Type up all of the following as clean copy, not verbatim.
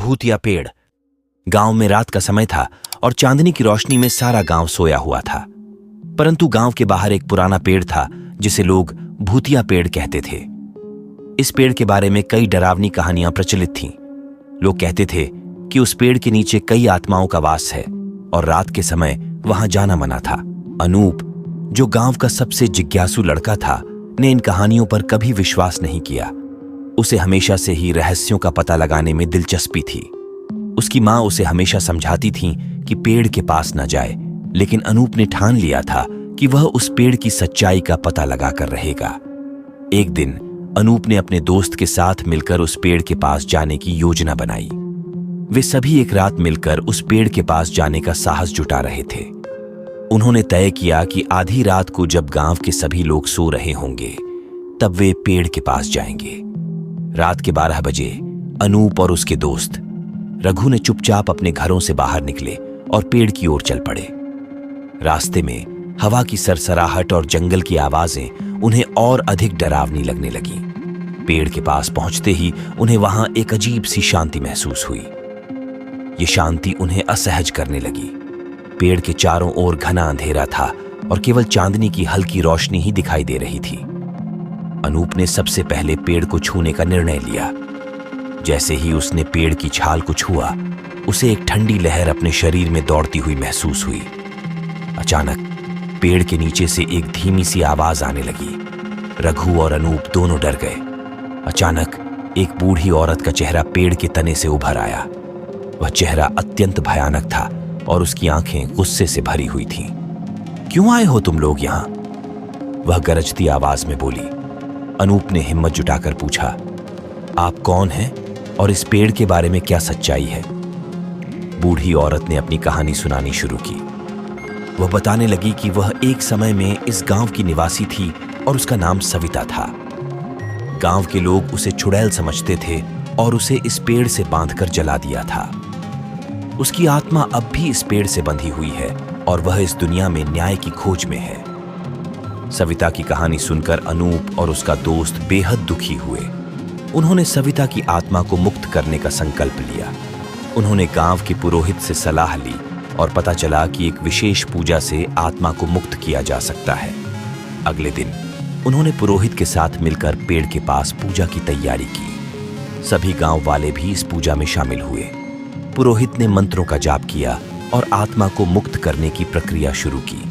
भूतिया पेड़। गांव में रात का समय था और चांदनी की रोशनी में सारा गांव सोया हुआ था। परंतु गांव के बाहर एक पुराना पेड़ था जिसे लोग भूतिया पेड़ कहते थे। इस पेड़ के बारे में कई डरावनी कहानियां प्रचलित थीं। लोग कहते थे कि उस पेड़ के नीचे कई आत्माओं का वास है और रात के समय वहां जाना मना था। अनूप, जो गांव का सबसे जिज्ञासु लड़का था, ने इन कहानियों पर कभी विश्वास नहीं किया। उसे हमेशा से ही रहस्यों का पता लगाने में दिलचस्पी थी। उसकी माँ उसे हमेशा समझाती थी कि पेड़ के पास न जाए, लेकिन अनूप ने ठान लिया था कि वह उस पेड़ की सच्चाई का पता लगाकर रहेगा। एक दिन अनूप ने अपने दोस्त के साथ मिलकर उस पेड़ के पास जाने की योजना बनाई। वे सभी एक रात मिलकर उस पेड़ के पास जाने का साहस जुटा रहे थे। उन्होंने तय किया कि आधी रात को जब गांव के सभी लोग सो रहे होंगे, तब वे पेड़ के पास जाएंगे। रात के 12 बजे अनूप और उसके दोस्त रघु ने चुपचाप अपने घरों से बाहर निकले और पेड़ की ओर चल पड़े। रास्ते में हवा की सरसराहट और जंगल की आवाजें उन्हें और अधिक डरावनी लगने लगी। पेड़ के पास पहुंचते ही उन्हें वहां एक अजीब सी शांति महसूस हुई। ये शांति उन्हें असहज करने लगी। पेड़ के चारों ओर घना अंधेरा था और केवल चांदनी की हल्की रोशनी ही दिखाई दे रही थी। अनूप ने सबसे पहले पेड़ को छूने का निर्णय लिया। जैसे ही उसने पेड़ की छाल को छुआ, उसे एक ठंडी लहर अपने शरीर में दौड़ती हुई महसूस हुई। अचानक पेड़ के नीचे से एक धीमी सी आवाज आने लगी। रघु और अनूप दोनों डर गए। अचानक एक बूढ़ी औरत का चेहरा पेड़ के तने से उभर आया। वह चेहरा अत्यंत भयानक था और उसकी आंखें गुस्से से भरी हुई थीं। क्यों आए हो तुम लोग यहां? वह गरजती आवाज में बोली। अनूप ने हिम्मत जुटाकर पूछा, आप कौन हैं और इस पेड़ के बारे में क्या सच्चाई है? बूढ़ी औरत ने अपनी कहानी सुनानी शुरू की। वह बताने लगी कि वह एक समय में इस गांव की निवासी थी और उसका नाम सविता था। गांव के लोग उसे चुड़ैल समझते थे और उसे इस पेड़ से बांधकर जला दिया था। उसकी आत्मा अब भी इस पेड़ से बंधी हुई है और वह इस दुनिया में न्याय की खोज में है। सविता की कहानी सुनकर अनूप और उसका दोस्त बेहद दुखी हुए। उन्होंने सविता की आत्मा को मुक्त करने का संकल्प लिया। उन्होंने गांव के पुरोहित से सलाह ली और पता चला कि एक विशेष पूजा से आत्मा को मुक्त किया जा सकता है। अगले दिन उन्होंने पुरोहित के साथ मिलकर पेड़ के पास पूजा की तैयारी की। सभी गांव वाले भी इस पूजा में शामिल हुए। पुरोहित ने मंत्रों का जाप किया और आत्मा को मुक्त करने की प्रक्रिया शुरू की।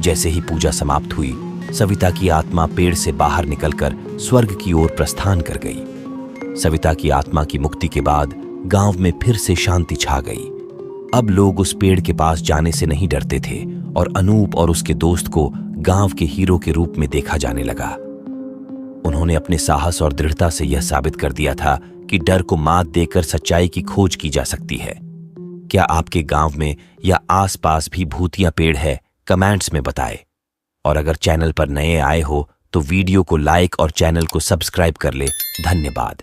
जैसे ही पूजा समाप्त हुई, सविता की आत्मा पेड़ से बाहर निकलकर स्वर्ग की ओर प्रस्थान कर गई। सविता की आत्मा की मुक्ति के बाद गांव में फिर से शांति छा गई। अब लोग उस पेड़ के पास जाने से नहीं डरते थे और अनूप और उसके दोस्त को गांव के हीरो के रूप में देखा जाने लगा। उन्होंने अपने साहस और दृढ़ता से यह साबित कर दिया था कि डर को मात देकर सच्चाई की खोज की जा सकती है। क्या आपके गांव में या आसपास भी भूतिया पेड़ है? कमेंट्स में बताएं। और अगर चैनल पर नए आए हो तो वीडियो को लाइक और चैनल को सब्सक्राइब कर ले। धन्यवाद।